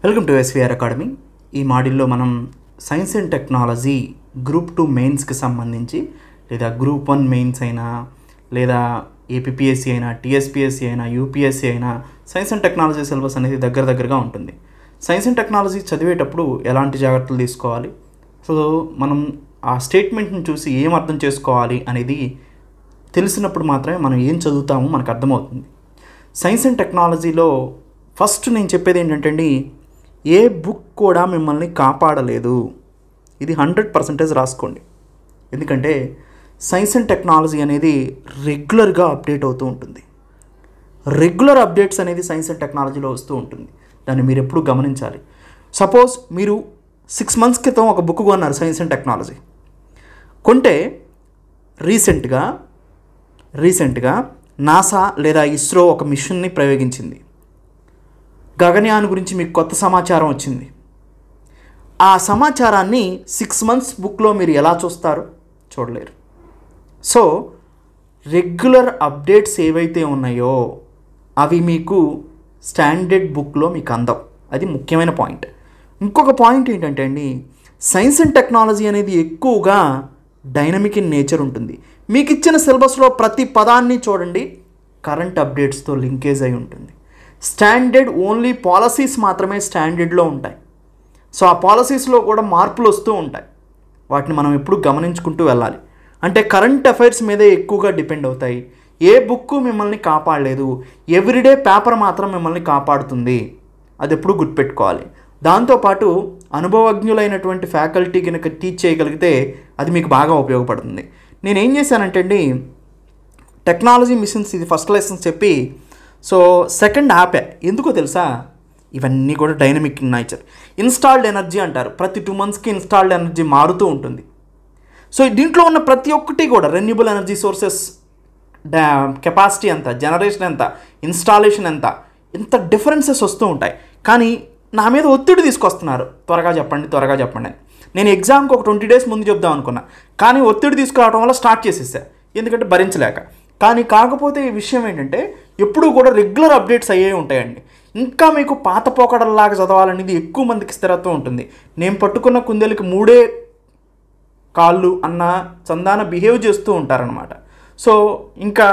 Welcome to SVR academy. ఈ మాడ్యూల్లో మనం సైన్స్ అండ్ టెక్నాలజీ గ్రూప్ 2 మెయిన్స్కి సంబంధించి లేదా గ్రూప్ 1 మెయిన్స్ అయినా లేదా ఏపీపీఎస్సీ అయినా టీఎస్పీఎస్సీ అయినా యూపీఎస్సీ అయినా సైన్స్ అండ్ టెక్నాలజీ సిలబస్ అనేది దగ్గరగా ఉంటుంది. సైన్స్ అండ్ టెక్నాలజీ చదివేటప్పుడు ఎలాంటి జాగ్రత్తలు తీసుకోవాలి, సో మనం ఆ స్టేట్మెంట్ని చూసి ఏం అర్థం చేసుకోవాలి అనేది తెలిసినప్పుడు మాత్రమే మనం ఏం చదువుతామో మనకు అర్థమవుతుంది. సైన్స్ అండ్ టెక్నాలజీలో ఫస్ట్ నేను చెప్పేది ఏంటంటే ఏ బుక్ కూడా మిమ్మల్ని కాపాడలేదు. ఇది 100% రాసుకోండి. ఎందుకంటే సైన్స్ అండ్ టెక్నాలజీ అనేది రెగ్యులర్గా అప్డేట్ అవుతూ ఉంటుంది. రెగ్యులర్ అప్డేట్స్ అనేది సైన్స్ అండ్ టెక్నాలజీలో వస్తూ ఉంటుంది. దాన్ని మీరు ఎప్పుడు గమనించాలి. సపోజ్ మీరు 6 months క్రితం ఒక బుక్ కొన్నారు సైన్స్ అండ్ టెక్నాలజీ కొంటే రీసెంట్గా నాసా లేదా ఇస్రో ఒక మిషన్ని ప్రయోగించింది. గగనయాన్ గురించి మీకు కొత్త సమాచారం వచ్చింది. ఆ సమాచారాన్ని 6 months బుక్లో మీరు ఎలా చూస్తారు? చూడలేరు. సో రెగ్యులర్ అప్డేట్స్ ఏవైతే ఉన్నాయో అవి మీకు స్టాండర్డ్ బుక్లో మీకు అందవు. అది ముఖ్యమైన పాయింట్. ఇంకొక పాయింట్ ఏంటంటే సైన్స్ అండ్ టెక్నాలజీ అనేది ఎక్కువగా డైనమిక్ ఇన్ నేచర్ ఉంటుంది. మీకు ఇచ్చిన సిలబస్లో ప్రతి పదాన్ని చూడండి, కరెంట్ అప్డేట్స్తో లింకేజ్ అయి ఉంటుంది. స్టాండర్డ్ ఓన్లీ పాలసీస్ మాత్రమే స్టాండర్డ్లో ఉంటాయి. సో ఆ పాలసీస్లో కూడా మార్పులు వస్తూ ఉంటాయి. వాటిని మనం ఎప్పుడు గమనించుకుంటూ వెళ్ళాలి. అంటే కరెంట్ అఫైర్స్ మీదే ఎక్కువగా డిపెండ్ అవుతాయి. ఏ బుక్ మిమ్మల్ని కాపాడలేదు, ఎవ్రీడే పేపర్ మాత్రం మిమ్మల్ని కాపాడుతుంది. అది ఎప్పుడు గుర్తుపెట్టుకోవాలి. దాంతోపాటు అనుభవజ్ఞులైనటువంటి ఫ్యాకల్టీ కనుక టీచ్ చేయగలిగితే అది మీకు బాగా ఉపయోగపడుతుంది. నేనేం చేశానంటే టెక్నాలజీ మిషన్స్ ఇది ఫస్ట్ లెసన్స్ చెప్పి సో సెకండ్ ఆపే. ఎందుకో తెలుసా? ఇవన్నీ కూడా dynamic in nature. Installed energy అంటారు. ప్రతి 2 monthsకి ఇన్స్టాల్డ్ ఎనర్జీ మారుతూ ఉంటుంది. సో దీంట్లో ఉన్న ప్రతి ఒక్కటి కూడా రెన్యూబుల్ ఎనర్జీ సోర్సెస్ కెపాసిటీ ఎంత, జనరేషన్ ఎంత, ఇన్స్టాలేషన్ ఎంత, ఇంత డిఫరెన్సెస్ వస్తూ ఉంటాయి. కానీ నా మీద ఒత్తిడి తీసుకొస్తున్నారు, త్వరగా చెప్పండి. నేను ఎగ్జామ్కి ఒక 20 days ముందు చెప్దాం అనుకున్నా, కానీ ఒత్తిడి తీసుకురావడం వల్ల స్టార్ట్ చేసేసా. ఎందుకంటే భరించలేక. కానీ కాకపోతే ఈ విషయం ఏంటంటే ఎప్పుడూ కూడా రెగ్యులర్ అప్డేట్స్ అయ్యే ఉంటాయండి. ఇంకా మీకు పాత పోకడల్లాగా చదవాలనేది ఎక్కువ మందికి స్థిరత్వం ఉంటుంది. నేను పట్టుకున్న కుందేలకి 3 కాళ్ళు అన్న చందాన బిహేవ్ చేస్తూ ఉంటారనమాట. సో ఇంకా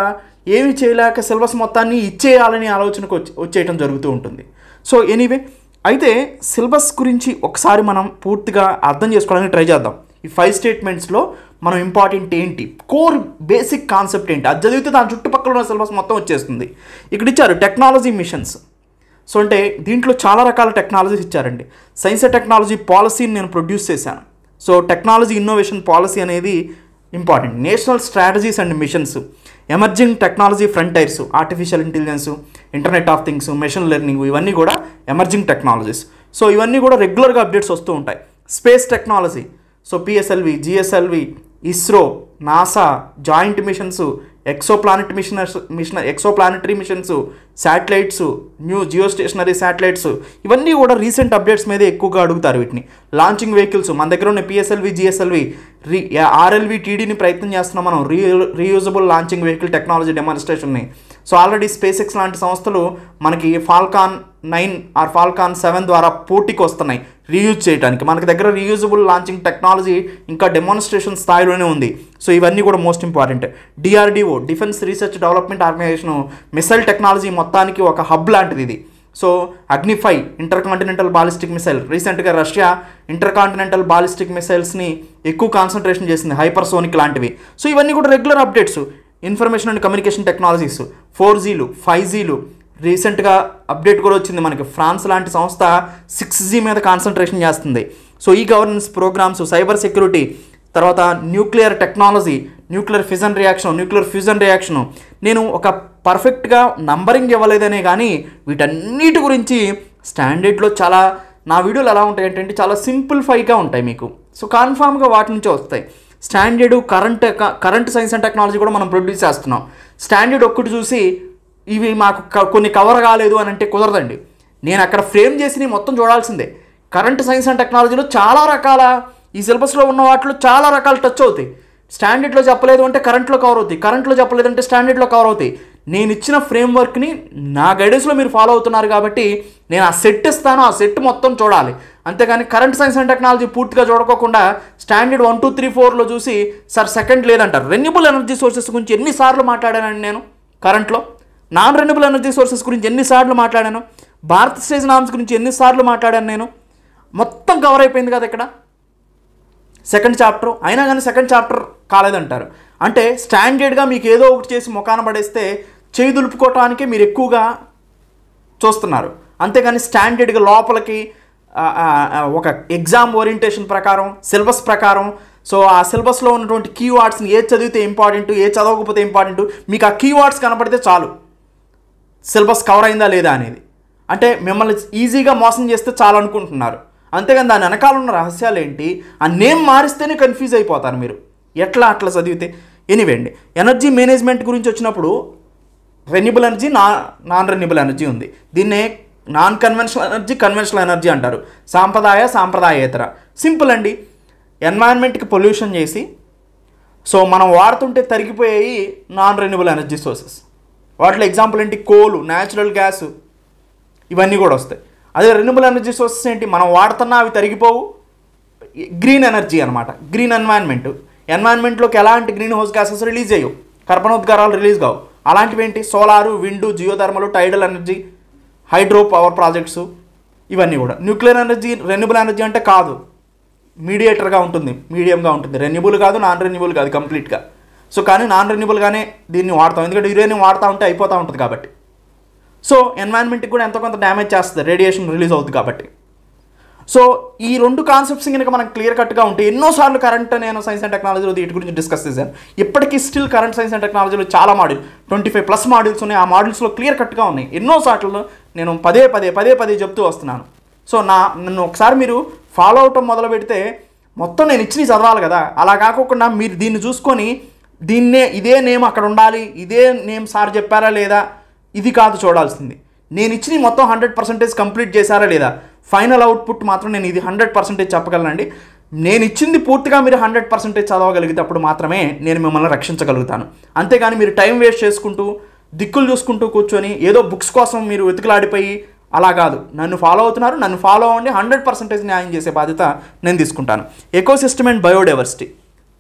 ఏమి చేయలేక సిలబస్ మొత్తాన్ని ఇచ్చేయాలని ఆలోచనకు వచ్చేయటం జరుగుతూ ఉంటుంది. సో ఎనీవే, అయితే సిలబస్ గురించి ఒకసారి మనం పూర్తిగా అర్థం చేసుకోవడానికి ట్రై చేద్దాం. ఈ 5 స్టేట్మెంట్స్లో మనం ఇంపార్టెంట్ ఏంటి, కోర్ బేసిక్ కాన్సెప్ట్ ఏంటి, అది చదివితే దాని చుట్టుపక్కల ఉన్న సిలబస్ మొత్తం వచ్చేస్తుంది. ఇక్కడ ఇచ్చారు టెక్నాలజీ మిషన్స్. సో అంటే దీంట్లో చాలా రకాల టెక్నాలజీస్ ఇచ్చారండి. సైన్స్ అండ్ టెక్నాలజీ పాలసీని నేను ప్రొడ్యూస్ చేశాను. సో టెక్నాలజీ ఇన్నోవేషన్ పాలసీ అనేది important. National strategies and missions, emerging technology frontiers, artificial intelligence, internet of things, machine learning, ఇవన్నీ కూడా ఎమర్జింగ్ టెక్నాలజీస్. సో ఇవన్నీ కూడా రెగ్యులర్గా అప్డేట్స్ వస్తూ ఉంటాయి. Space technology, so PSLV, GSLV, ISRO, NASA, joint missions, exoplanetary missions, satellites, new geostationary satellites, ఇవన్నీ కూడా recent updates మీద ఎక్కువగా అడుగుతారు. వీటిని లాంచింగ్ వెహికల్స్, మన దగ్గర ఉన్న పిఎస్ఎల్వి, జిఎస్ఎల్వి, ఆర్ఎల్వి, టీడీని ప్రయత్నం చేస్తున్నాం మనం, రీయూజబుల్ లాంచింగ్ వెహికల్ టెక్నాలజీ డెమాన్స్ట్రేషన్ని. సో ఆల్రెడీ స్పేస్ ఎక్స్ లాంటి సంస్థలు మనకి ఫాల్కాన్ 9 ఆర్ ఫాల్కాన్ 7 ద్వారా పోటీకి వస్తున్నాయి రీయూజ్ చేయడానికి. మనకి దగ్గర రీయూజబుల్ లాంచింగ్ టెక్నాలజీ ఇంకా డెమాన్స్ట్రేషన్ స్థాయిలోనే ఉంది. సో ఇవన్నీ కూడా most important. DRDO, defence research development organisation, missile technology మొత్తానికి ఒక హబ్ లాంటిది ఇది. So Agni five intercontinental ballistic missile, రీసెంట్గా రష్యా ఇంటర్కాంటినెంటల్ బాలిస్టిక్ మిసైల్స్ని ఎక్కువ కాన్సన్ట్రేషన్ చేసింది, హైపర్సోనిక్ లాంటివి. సో ఇవన్నీ కూడా regular updates. Information and communication technologies, 4Gలు, 5Gలు, రీసెంట్గా అప్డేట్ కూడా వచ్చింది మనకి. ఫ్రాన్స్ లాంటి సంస్థ 6G మీద కాన్సన్ట్రేషన్ చేస్తుంది. So e governance programmes, cyber security, తర్వాత nuclear technology, nuclear fusion reaction. నేను ఒక పర్ఫెక్ట్గా నంబరింగ్ ఇవ్వలేదనే కానీ వీటన్నిటి గురించి స్టాండర్డ్లో చాలా నా వీడియోలు ఎలా ఉంటాయంటే చాలా సింప్లిఫైగా ఉంటాయి మీకు. సో కన్ఫామ్గా వాటి నుంచే వస్తాయి. Standard current science and technology కూడా మనం ప్రొడ్యూస్ చేస్తున్నాం. స్టాండర్డ్ ఒక్కటి చూసి ఇవి మాకు కొన్ని కవర్ కాలేదు అని అంటే కుదరదండి. నేను అక్కడ ఫ్రేమ్ చేసి మొత్తం చూడాల్సిందే. కరెంట్ సైన్స్ అండ్ టెక్నాలజీలో చాలా రకాల ఈ సిలబస్లో ఉన్న వాటిలో చాలా రకాలు టచ్ అవుతాయి. స్టాండర్డ్లో చెప్పలేదు అంటే కరెంట్లో కవర్ అవుతాయి, కరెంట్లో చెప్పలేదు అంటే స్టాండర్డ్లో కవర్ అవుతాయి. నేను ఇచ్చిన ఫ్రేమ్వర్క్ని నా గైడెన్స్లో మీరు ఫాలో అవుతున్నారు కాబట్టి నేను ఆ సెట్ ఇస్తాను, ఆ సెట్ మొత్తం చూడాలి. అంతేగాని కరెంట్ సైన్స్ అండ్ టెక్నాలజీ పూర్తిగా చూడకోకుండా స్టాండర్డ్ 1, 2, 3, 4లో చూసి సార్ సెకండ్ లేదంటారు. రెన్యూబుల్ ఎనర్జీ సోర్సెస్ గురించి ఎన్నిసార్లు మాట్లాడానండి నేను కరెంట్లో, నాన్ రెన్యూబుల్ ఎనర్జీ సోర్సెస్ గురించి ఎన్నిసార్లు మాట్లాడాను, భారత్ స్టేజ్ నామ్స్ గురించి ఎన్నిసార్లు మాట్లాడాను నేను, మొత్తం కవర్ అయిపోయింది కదా ఇక్కడ సెకండ్ చాప్టర్. అయినా కానీ సెకండ్ చాప్టర్ కాలేదంటారు. అంటే స్టాండర్డ్గా మీకు ఏదో ఒకటి చేసి ముఖాన పడేస్తే చేయి దులుపుకోవటానికి మీరు ఎక్కువగా చూస్తున్నారు. అంతేగాని స్టాండర్డ్గా లోపలికి ఒక ఎగ్జామ్ ఓరియంటేషన్ ప్రకారం, సిలబస్ ప్రకారం, సో ఆ సిలబస్లో ఉన్నటువంటి కీవర్డ్స్ని ఏది చదివితే ఇంపార్టెంట్, ఏది చదవకపోతే ఇంపార్టెంట్, మీకు ఆ కీవర్డ్స్ కనపడితే చాలు సిలబస్ కవర్ అయిందా లేదా అనేది. అంటే మిమ్మల్ని ఈజీగా మోసం చేస్తే చాలు అనుకుంటున్నారు. అంతేగాని దాని వెనకాల ఉన్న రహస్యాలు ఏంటి, ఆ నేమ్ మారిస్తేనే కన్ఫ్యూజ్ అయిపోతారు మీరు ఎట్లా అట్లా చదివితే. ఎనీవే అండి, ఎనర్జీ మేనేజ్మెంట్ గురించి వచ్చినప్పుడు renewable energy, non renewable energy ఉంది. దీన్నే non conventional energy, conventional energy అంటారు. సాంప్రదాయేతర. సింపుల్ అండి, ఎన్వైరన్మెంట్కి పొల్యూషన్ చేసి సో మనం వాడుతుంటే తరిగిపోయేవి నాన్ రెన్యూబుల్ ఎనర్జీ సోర్సెస్. వాటిలో ఎగ్జాంపుల్ ఏంటి, కోలు, న్యాచురల్ గ్యాస్, ఇవన్నీ కూడా వస్తాయి. అదే రెన్యూబుల్ ఎనర్జీ సోర్సెస్ ఏంటి, మనం వాడుతున్నా అవి తరిగిపోవు, గ్రీన్ ఎనర్జీ అనమాట. గ్రీన్ ఎన్వైరన్మెంట్లోకి ఎలాంటి గ్రీన్ హౌస్ గ్యాసెస్ రిలీజ్ అయ్యవు, కర్బనోద్గారాలు రిలీజ్ కావు. అలాంటివి ఏంటి, solar, wind, geothermal, tidal energy, hydro power projects, ఇవన్నీ కూడా. న్యూక్లియర్ ఎనర్జీ రెన్యూబుల్ ఎనర్జీ అంటే కాదు, మీడియేటర్గా ఉంటుంది, మీడియంగా ఉంటుంది. రెన్యూబుల్ కాదు, నాన్ రెన్యూబుల్ కాదు కంప్లీట్గా. సో కానీ నాన్ రెన్యూబుల్గానే దీన్ని వాడతాం, ఎందుకంటే యురేనియం వాడుతూ ఉంటే అయిపోతూ ఉంటుంది కాబట్టి. సో ఎన్వైరన్మెంట్కి కూడా ఎంతో కొంత డ్యామేజ్ చేస్తుంది, రేడియేషన్ రిలీజ్ అవుతుంది కాబట్టి. సో ఈ రెండు కాన్సెప్ట్స్ కనుక మనకు క్లియర్ కట్గా ఉంటే, ఎన్నోసార్లు కరెంట్ నేను సైన్స్ అండ్ టెక్నాలజీలో వీటి గురించి డిస్కస్ చేశాను. ఇప్పటికీ స్టిల్ కరెంట్ సైన్స్ అండ్ టెక్నాలజీలో చాలా 25+ మాడ్యూల్స్ ఉన్నాయి. ఆ మాడ్యూల్స్లో క్లియర్ కట్గా ఉన్నాయి. ఎన్నోసార్లు నేను పదే చెప్తూ వస్తున్నాను. సో నన్ను ఒకసారి మీరు ఫాలో అవటం మొదలు పెడితే మొత్తం నేను ఇచ్చి చదవాలి కదా. అలా కాకుండా మీరు దీన్ని చూసుకొని ఇదే నేమ్ అక్కడ ఉండాలి, ఇదే నేమ్ సార్ చెప్పారా లేదా, ఇది కాదు చూడాల్సింది. నేను ఇచ్చిన మొత్తం 100% కంప్లీట్ చేశారా లేదా, ఫైనల్ అవుట్పుట్ మాత్రం నేను ఇది 100% చెప్పగలనండి. నేను ఇచ్చింది పూర్తిగా మీరు 100% చదవగలిగితే అప్పుడు మాత్రమే నేను మిమ్మల్ని రక్షించగలుగుతాను. అంతేగాని మీరు టైం వేస్ట్ చేసుకుంటూ దిక్కులు చూసుకుంటూ కూర్చొని ఏదో బుక్స్ కోసం మీరు వెతుకులాడిపోయి అలా కాదు. నన్ను ఫాలో అవుతున్నారు, నన్ను ఫాలో అవ్వండి, 100% న్యాయం చేసే బాధ్యత నేను తీసుకుంటాను. ఎకోసిస్టమ్ అండ్ బయోడైవర్సిటీ,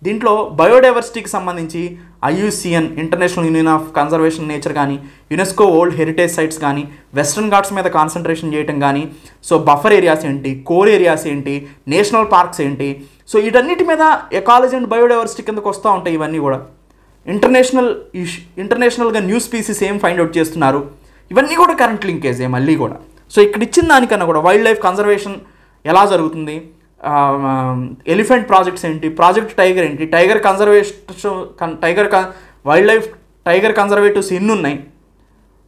దీంట్లో బయోడైవర్సిటీకి సంబంధించి IUCN international union of conservation nature కానీ, యునెస్కో వరల్డ్ హెరిటేజ్ సైట్స్ కానీ, వెస్ట్రన్ ఘాట్స్ మీద కాన్సన్ట్రేషన్ చేయటం కానీ, సో బఫర్ ఏరియాస్ ఏంటి, కోర్ ఏరియాస్ ఏంటి, నేషనల్ పార్క్స్ ఏంటి, సో వీటన్నిటి మీద ఎకాలజీ అండ్ బయోడైవర్సిటీ కిందకు వస్తూ ఉంటాయి. ఇవన్నీ కూడా ఇంటర్నేషనల్గా న్యూ స్పీసీస్ ఏం ఫైండ్ అవుట్ చేస్తున్నారు, ఇవన్నీ కూడా కరెంట్ లింకేజే మళ్ళీ కూడా. సో ఇక్కడ ఇచ్చిన దానికన్నా కూడా వైల్డ్ లైఫ్ కన్జర్వేషన్ ఎలా జరుగుతుంది, ఎలిఫెంట్ ప్రాజెక్ట్స్ ఏంటి, ప్రాజెక్ట్ టైగర్ ఏంటి, వైల్డ్ లైఫ్ టైగర్ కన్జర్వేటివ్స్ ఎన్ని ఉన్నాయి,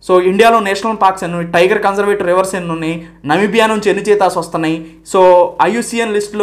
సో ఇండియాలో నేషనల్ పార్క్స్ ఎన్ని ఉన్నాయి, టైగర్ కన్జర్వేటివ్ రివర్స్ ఎన్ని ఉన్నాయి, నమీబియా నుంచి ఎన్ని చేతాస్ వస్తున్నాయి, సో IUCN లిస్టులో